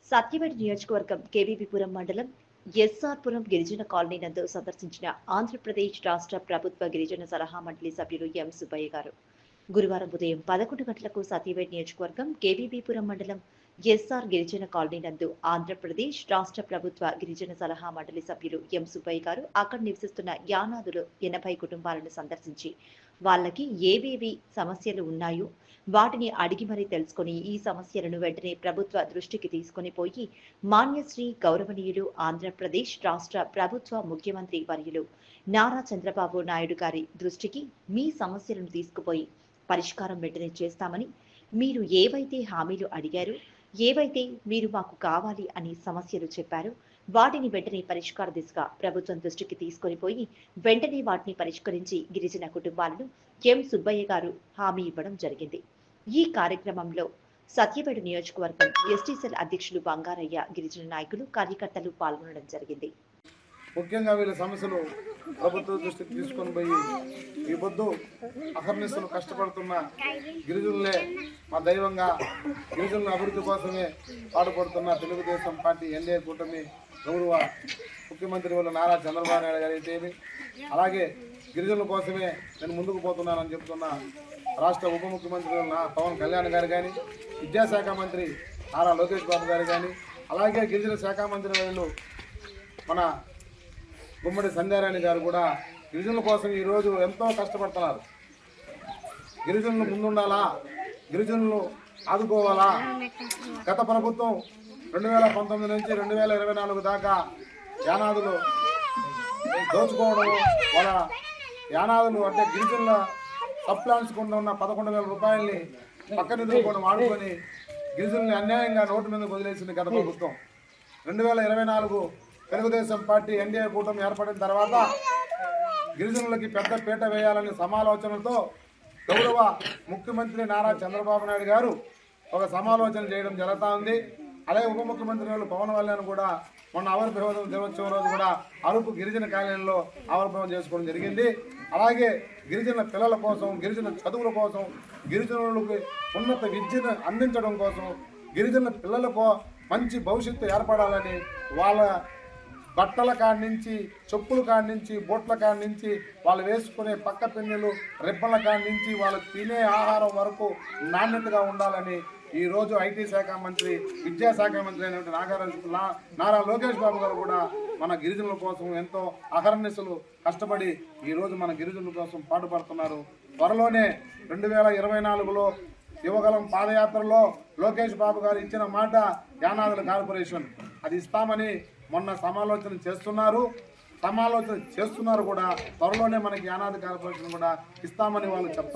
సత్యవేడు నియోజకవర్గం కేవీపీపురం మండలం ఎస్ఆర్పురం గిరిజన కాలనీ నందు సందర్శించిన ఆంధ్రప్రదేశ్ రాష్ట్ర ప్రభుత్వ గిరిజన సలహా మండలి సభ్యులు ఎం సుబ్బయ్య గారు గురువారం ఉదయం 11 గంటలకు సత్యవేడు నియోజకవర్గం కేవీపీపురం మండలం ఎస్ఆర్ గిరిజన కాలనీ నందు ఆంధ్రప్రదేశ్ రాష్ట్ర ప్రభుత్వ గిరిజన సలహా మండలి సభ్యులు ఎం సుబ్బయ్య గారు అక్కడ నివసిస్తున్న యానాదులు 80 కుటుంబాలను సందర్శించి వాళ్ళకి ఏవేవి సమస్యలు ఉన్నాయో వాటిని అడిగి మరీ తెలుసుకొని ఈ సమస్యలను వెంటనే ప్రభుత్వ దృష్టికి తీసుకొని పోయి మాన్యశ్రీ గౌరవనీయులు ఆంధ్రప్రదేశ్ రాష్ట్ర ప్రభుత్వ ముఖ్యమంత్రి వర్యులు నారా చంద్రబాబు నాయుడు గారి దృష్టికి మీ సమస్యలను తీసుకుపోయి పరిష్కారం వెంటనే చేస్తామని, మీరు ఏవైతే హామీలు అడిగారో, ఏవైతే మీరు మాకు కావాలి అని సమస్యలు చెప్పారో వాటిని వెంటనే పరిష్కార దిశగా ప్రభుత్వం దృష్టికి తీసుకొని పోయి వెంటనే వాటిని పరిష్కరించి గిరిజన కుటుంబాలను ఎం సుబ్బయ్య గారు హామీ ఇవ్వడం జరిగింది. ఈ కార్యక్రమంలో సత్యవేడు నియోజకవర్గం ఎస్టీసెల్ అధ్యక్షులు బంగారయ్య, గిరిజన నాయకులు, కార్యకర్తలు పాల్గొనడం జరిగింది. ముఖ్యంగా వీళ్ళ సమస్యలు ప్రభుత్వ దృష్టికి తీసుకొని పోయి ఈ పొద్దు అహర్నిశలు కష్టపడుతున్న గిరిజనులే మా దైవంగా గిరిజనుల అభివృద్ధి కోసమే పాటుపడుతున్న తెలుగుదేశం పార్టీ ఎన్డీఏ కూటమి గౌరవ ముఖ్యమంత్రి వాళ్ళ నారా చంద్రబాబు నాయుడు గారు అయితేమి, అలాగే గిరిజనుల కోసమే నేను ముందుకు పోతున్నానని చెప్తున్న రాష్ట్ర ఉప ముఖ్యమంత్రి పవన్ కళ్యాణ్ గారు కానీ, విద్యాశాఖ మంత్రి నారా లోకేష్ బాబు గారు కానీ, అలాగే గిరిజన శాఖ మంత్రి వాళ్ళు మన గుమ్మడి సంధ్యారాణి గారు కూడా గిరిజనుల కోసం ఈరోజు ఎంతో కష్టపడుతున్నారు. గిరిజనులు ముందుండాలా, గిరిజనులు ఆదుకోవాలా. గత ప్రభుత్వం 2019 నుంచి 2024 దాకా యానాదులు దోచుకోవడం, వాళ్ళ యానాదులు అంటే గిరిజనుల సబ్ ప్లాన్స్ కింద ఉన్న 11,000 రూపాయలని పక్క నిధులు కూడా వాడుకొని గిరిజనుల్ని అన్యాయంగా నోటు మీద వదిలేసింది గత ప్రభుత్వం. 2024 తెలుగుదేశం పార్టీ ఎన్డీఏ కూటమి ఏర్పడిన తర్వాత గిరిజనులకి పెద్ద పీట వేయాలనే సమాలోచనతో గౌరవ ముఖ్యమంత్రి నారా చంద్రబాబు నాయుడు గారు ఒక సమాలోచన చేయడం జరుగుతూ ఉంది. అలాగే ఉప ముఖ్యమంత్రి వాళ్ళు పవన్ కళ్యాణ్ కూడా మొన్న ఆవిర్భావ దినోత్సవం రోజు కూడా అరకు గిరిజన కాలనీలో ఆవిర్భావం చేసుకోవడం జరిగింది. అలాగే గిరిజన పిల్లల కోసం, గిరిజన చదువుల కోసం, గిరిజనులకు ఉన్నత విద్యను అందించడం కోసం, గిరిజన పిల్లలకు మంచి భవిష్యత్తు ఏర్పడాలని వాళ్ళ బట్టల కాడి నుంచి, చెప్పుల కాడి నుంచి, బొట్ల కాడి నుంచి, వాళ్ళు వేసుకునే పక్క పిన్నెలు, రిబ్బన్ల కాడి నుంచి వాళ్ళు తినే ఆహారం వరకు నాణ్యతగా ఉండాలని ఈరోజు ఐటీ శాఖ మంత్రి, విద్యాశాఖ మంత్రి అయినటువంటి నారా లోకేష్ బాబు గారు కూడా మన గిరిజనుల కోసం ఎంతో అహర్నిశలు కష్టపడి ఈరోజు మన గిరిజనుల కోసం పాటుపడుతున్నారు. త్వరలోనే 2024లో యువగలం పాదయాత్రలో లోకేష్ బాబు గారు ఇచ్చిన మాట యానాదుల కార్పొరేషన్ అది ఇస్తామని మొన్న సమాలోచన చేస్తున్నారు కూడా. త్వరలోనే మనకి యానాది కార్పొరేషన్ కూడా ఇస్తామని వాళ్ళు చెప్తారు.